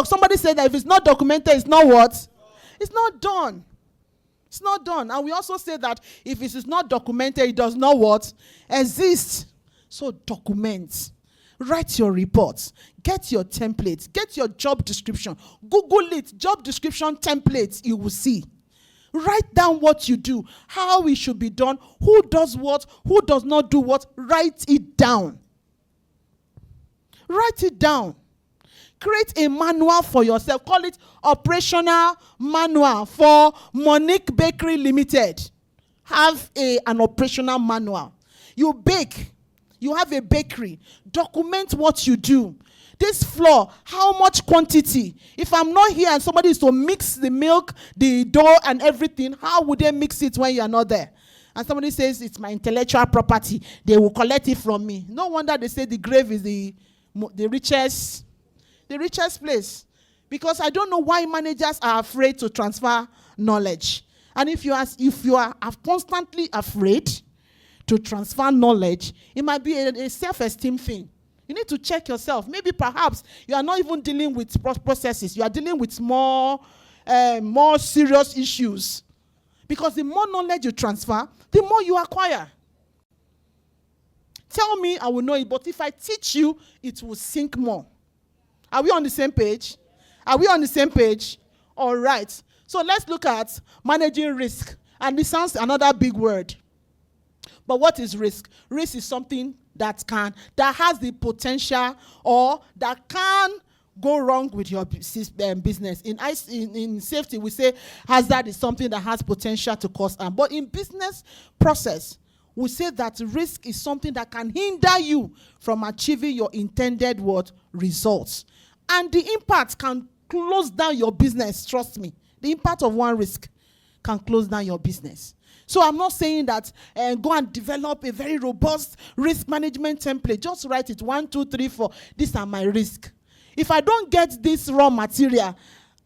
Somebody said that if it's not documented, it's not what? It's not done. It's not done. And we also say that if it is not documented, it does not what? Exist. So document. Write your reports. Get your templates. Get your job description. Google it. Job description templates. You will see. Write down what you do. How it should be done. Who does what. Who does not do what. Write it down. Write it down. Create a manual for yourself. Call it operational manual for Monique Bakery Limited. Have an operational manual. You bake. You have a bakery. Document what you do. This flour, how much quantity? If I'm not here and somebody is to mix the milk, the dough and everything, how would they mix it when you are not there? And somebody says, it's my intellectual property. They will collect it from me. No wonder they say the grave is the richest place. Because I don't know why managers are afraid to transfer knowledge. And if you are constantly afraid to transfer knowledge, it might be a self-esteem thing. You need to check yourself. Maybe perhaps you are not even dealing with processes. You are dealing with more serious issues. Because the more knowledge you transfer, the more you acquire. Tell me, I will know it. But if I teach you, it will sink more. Are we on the same page? Are we on the same page? All right. So let's look at managing risk. And this sounds another big word. But what is risk? Risk is something that has the potential or that can go wrong with your business. In safety, we say hazard is something that has potential to cause harm. But in business process, we say that risk is something that can hinder you from achieving your intended results. And the impact can close down your business, trust me. The impact of one risk can close down your business. So I'm not saying that go and develop a very robust risk management template. Just write it 1, 2, 3, 4. These are my risks. If I don't get this raw material,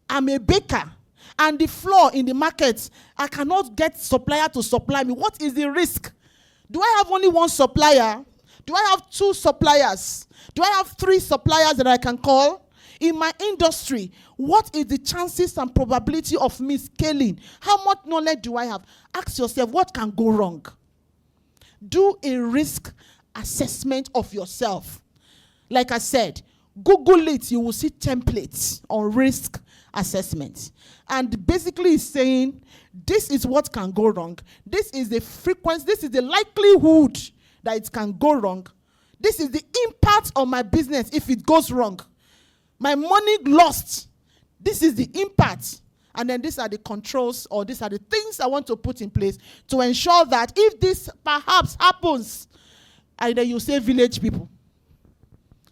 I'm a baker. And the flour in the market, I cannot get supplier to supply me. What is the risk? Do I have only one supplier? Do I have 2 suppliers? Do I have 3 suppliers that I can call? In my industry, what is the chances and probability of me scaling? How much knowledge do I have? Ask yourself, what can go wrong? Do a risk assessment of yourself. Like I said, Google it, you will see templates on risk assessment. And basically it's saying, this is what can go wrong. This is the frequency, this is the likelihood that it can go wrong. This is the impact on my business if it goes wrong. My money lost. This is the impact. And then these are the controls, or these are the things I want to put in place to ensure that if this perhaps happens, and then you say village people.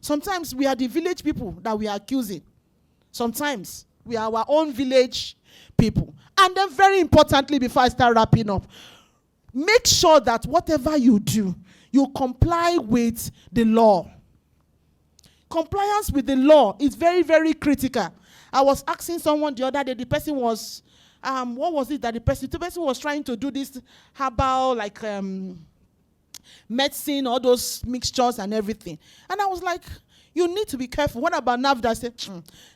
Sometimes we are the village people that we are accusing. Sometimes we are our own village people. And then very importantly, before I start wrapping up, make sure that whatever you do, you comply with the law. Compliance with the law is very, very critical. I was asking someone the other day, the person was, what was it that the person was trying to do this herbal, like medicine, all those mixtures and everything. And I was like, you need to be careful. What about NAFDAC? I said,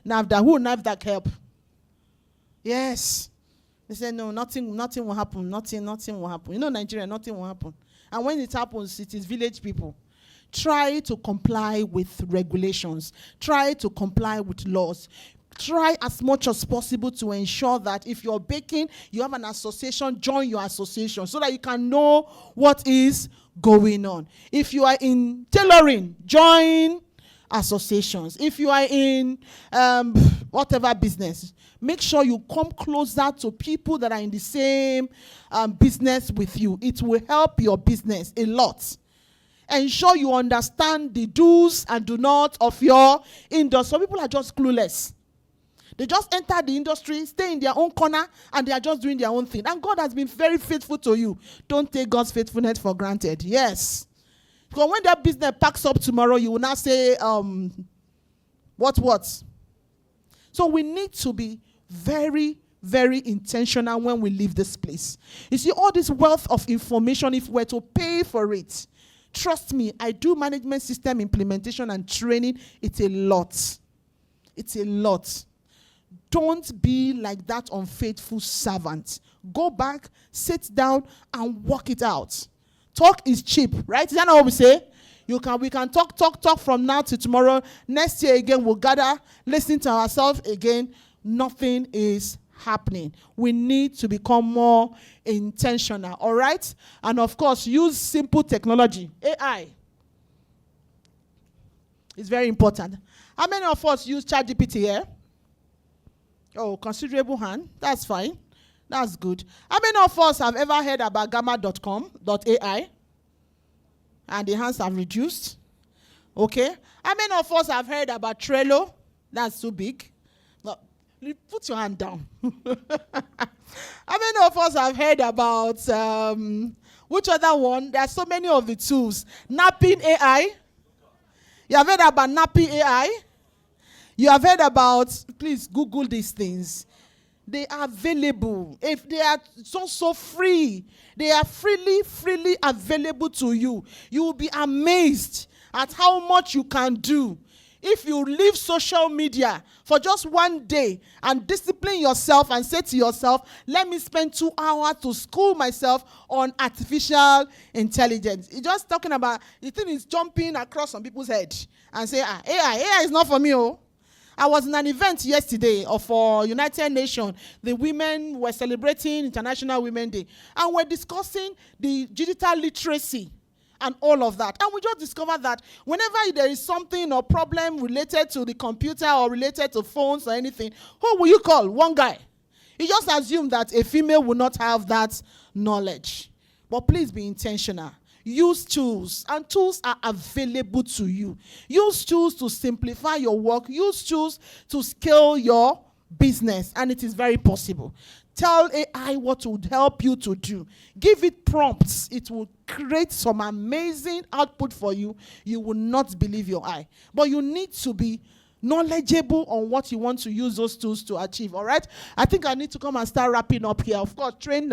NAFDAC, who NAFDAC help? Yes. They said, no, nothing will happen. Nothing will happen. You know, Nigeria, nothing will happen. And when it happens, it is village people. try to comply with regulations. Try to comply with laws. Try as much as possible to ensure that if you're baking, you have an association, join your association so that you can know what is going on. If you are in tailoring, join associations. If you are in whatever business, make sure you come closer to people that are in the same business with you. It will help your business a lot. Ensure you understand the do's and do not of your industry. Some people are just clueless. They just enter the industry, stay in their own corner, and they are just doing their own thing. And God has been very faithful to you. Don't take God's faithfulness for granted. Yes. Because when that business packs up tomorrow, you will not say, what? So we need to be very, very intentional when we leave this place. You see, all this wealth of information, if we're to pay for it, trust me, I do management system implementation and training. It's a lot. It's a lot. Don't be like that unfaithful servant. Go back, sit down, and work it out. Talk is cheap, right? Is that not what we say? We can talk from now to tomorrow. Next year again, we'll gather, listen to ourselves again. Nothing is happening. We need to become more intentional, all right? And of course, use simple technology. AI is very important. How many of us use ChatGPT here? Oh, considerable hand. That's fine. That's good. How many of us have ever heard about gamma.com.ai? And the hands have reduced. Okay. How many of us have heard about Trello? That's too big. No, put your hand down. How many of us have heard about, which other one? There are so many of the tools. Napping AI. You have heard about Napping AI? You have heard about, please Google these things. They are available. If they are so free, they are freely available to you. You will be amazed at how much you can do if you leave social media for just one day and discipline yourself and say to yourself, let me spend 2 hours to school myself on artificial intelligence. It's just talking about, the thing is jumping across some people's head and say, AI is not for me, oh. I was in an event yesterday for United Nations. The women were celebrating International Women's Day. And we're discussing the digital literacy and all of that. And we just discovered that whenever there is something or problem related to the computer or related to phones or anything, who will you call? One guy. You just assume that a female will not have that knowledge. But please be intentional. Use tools, and tools are available to you. Use tools to simplify your work. Use tools to scale your business, and it is very possible. Tell AI what would help you to do. Give it prompts. It will create some amazing output for you. You will not believe your eye. But you need to be knowledgeable on what you want to use those tools to achieve, all right? I think I need to come and start wrapping up here. Of course, train.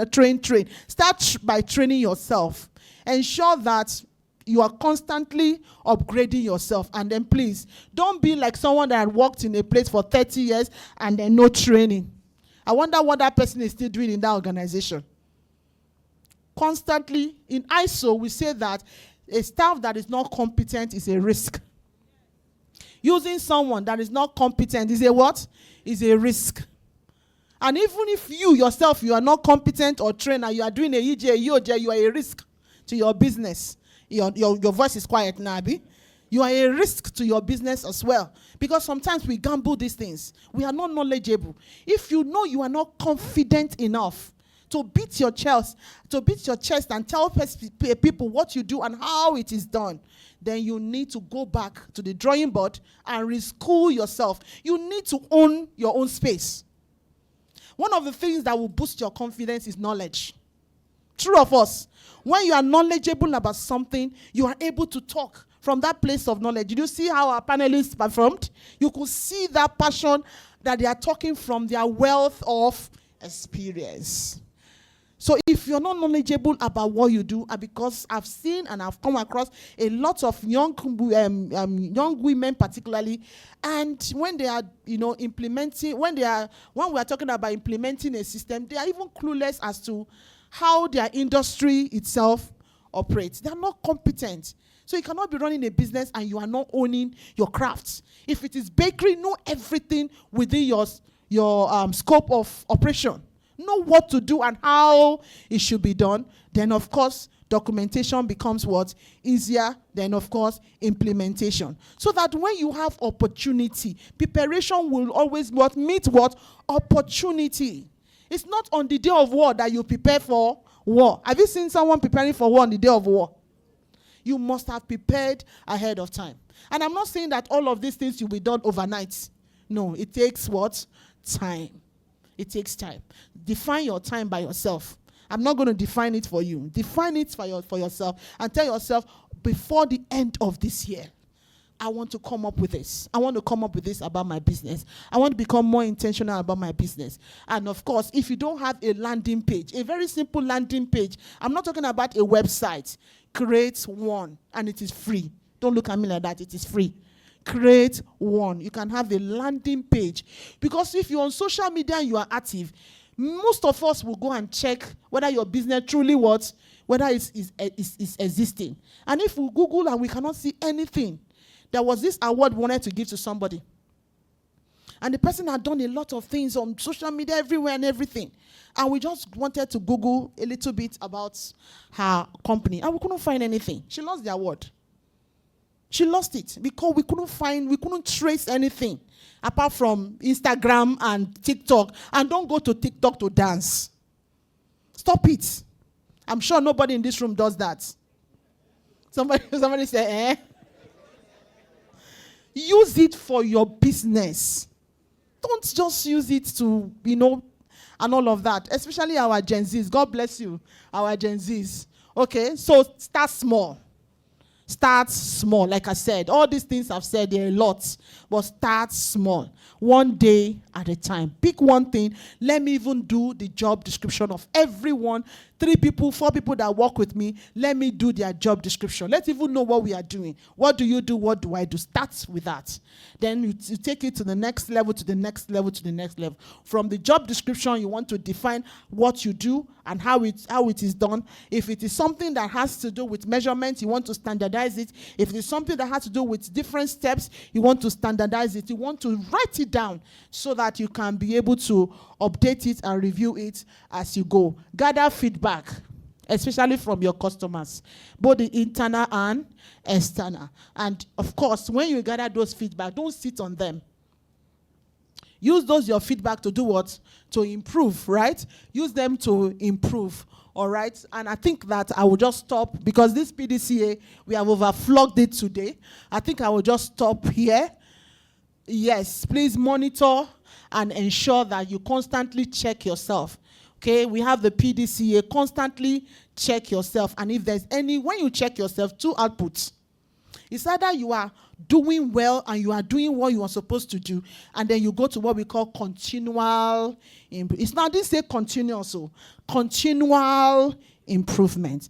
Start by training yourself. Ensure that you are constantly upgrading yourself. And then please, don't be like someone that had worked in a place for 30 years and then no training. I wonder what that person is still doing in that organization. Constantly, in ISO, we say that a staff that is not competent is a risk. Using someone that is not competent is a what? Is a risk. And even if you yourself, you are not competent or trained and you are doing a EJ, EOJ, you are a risk to your business. Your voice is quiet now, Abi. You are a risk to your business as well. Because sometimes we gamble these things. We are not knowledgeable. If you know you are not confident enough to beat your chest and tell people what you do and how it is done, then you need to go back to the drawing board and reschool yourself. You need to own your own space. One of the things that will boost your confidence is knowledge. True of us. When you are knowledgeable about something, you are able to talk from that place of knowledge. Did you see how our panelists performed? You could see that passion that they are talking from their wealth of experience. So if you're not knowledgeable about what you do, and because I've seen and I've come across a lot of young women particularly, and when they are, implementing, when we are talking about implementing a system, they are even clueless as to how their industry itself operate. They are not competent. So you cannot be running a business and you are not owning your crafts. If it is bakery, know everything within your scope of operation. Know what to do and how it should be done. Then, of course, documentation becomes what? Easier. Then, of course, implementation. So that when you have opportunity, preparation will always meet what? Opportunity. It's not on the day of war that you prepare for war. Have you seen someone preparing for war on the day of war? You must have prepared ahead of time. And I'm not saying that all of these things will be done overnight. No, it takes what? Time. It takes time. Define your time by yourself. I'm not going to define it for you. Define it for yourself and tell yourself, before the end of this year, I want to come up with this. I want to come up with this about my business. I want to become more intentional about my business. And of course, if you don't have a landing page, a very simple landing page, I'm not talking about a website. Create one, and it is free. Don't look at me like that. It is free. Create one. You can have a landing page. Because if you're on social media and you are active, most of us will go and check whether your business truly what, whether it's existing. And if we Google and we cannot see anything, there was this award we wanted to give to somebody. And the person had done a lot of things on social media everywhere and everything. And we just wanted to Google a little bit about her company. And we couldn't find anything. She lost the award. She lost it because we couldn't trace anything apart from Instagram and TikTok. And don't go to TikTok to dance. Stop it. I'm sure nobody in this room does that. Somebody say, eh? Use it for your business. Don't just use it to, and all of that. Especially our Gen Zs. God bless you, our Gen Zs. Okay, so start small. Start small. Like I said, all these things I've said, there are a lot. But start small. One day at a time. Pick one thing. Let me even do the job description of everyone. 3 people, 4 people that work with me. Let me do their job description. Let's even know what we are doing. What do you do? What do I do? Start with that. Then you take it to the next level, to the next level, to the next level. From the job description, you want to define what you do and how it is done. If it is something that has to do with measurement, you want to standardize it. If it is something that has to do with different steps, you want to standardize it. You want to write it down so that you can be able to update it and review it as you go. Gather feedback, especially from your customers, both the internal and external. And of course, when you gather those feedback, don't sit on them. Use your feedback to do what? To improve, right? Use them to improve, all right? And I think that I will just stop because this PDCA, we have overflogged it today. I think I will just stop here. Yes, please monitor and ensure that you constantly check yourself. Okay, we have the PDCA. Constantly check yourself. And if there's when you check yourself, 2 outputs. It's either you are doing well and you are doing what you are supposed to do, and then you go to what we call continual improvement. It's not, this say continuous, so continual improvement.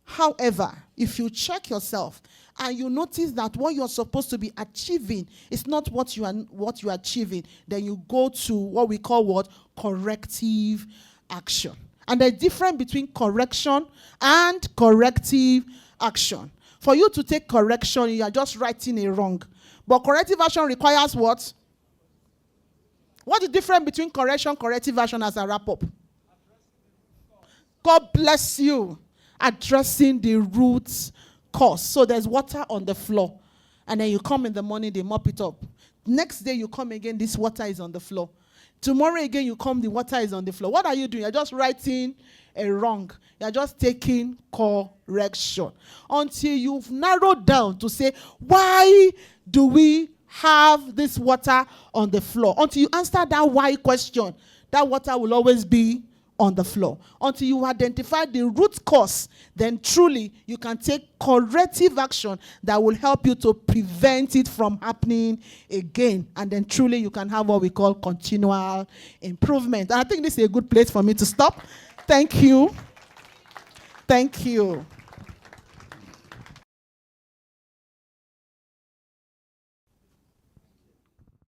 However, if you check yourself and you notice that what you're supposed to be achieving is not what you are achieving, then you go to what we call what? Corrective action. And the difference between correction and corrective action. For you to take correction, you are just writing a wrong. But corrective action requires what? What is the difference between corrective action as a wrap-up? God bless you. Addressing the root cause. So there's water on the floor. And then you come in the morning, they mop it up. Next day you come again, this water is on the floor. Tomorrow again you come, the water is on the floor. What are you doing? You're just writing a wrong. You're just taking correction. Until you've narrowed down to say, why do we have this water on the floor? Until you answer that why question, that water will always be on the floor. Until you identify the root cause, then truly you can take corrective action that will help you to prevent it from happening again. And then truly you can have what we call continual improvement. And I think this is a good place for me to stop. Thank you. Thank you.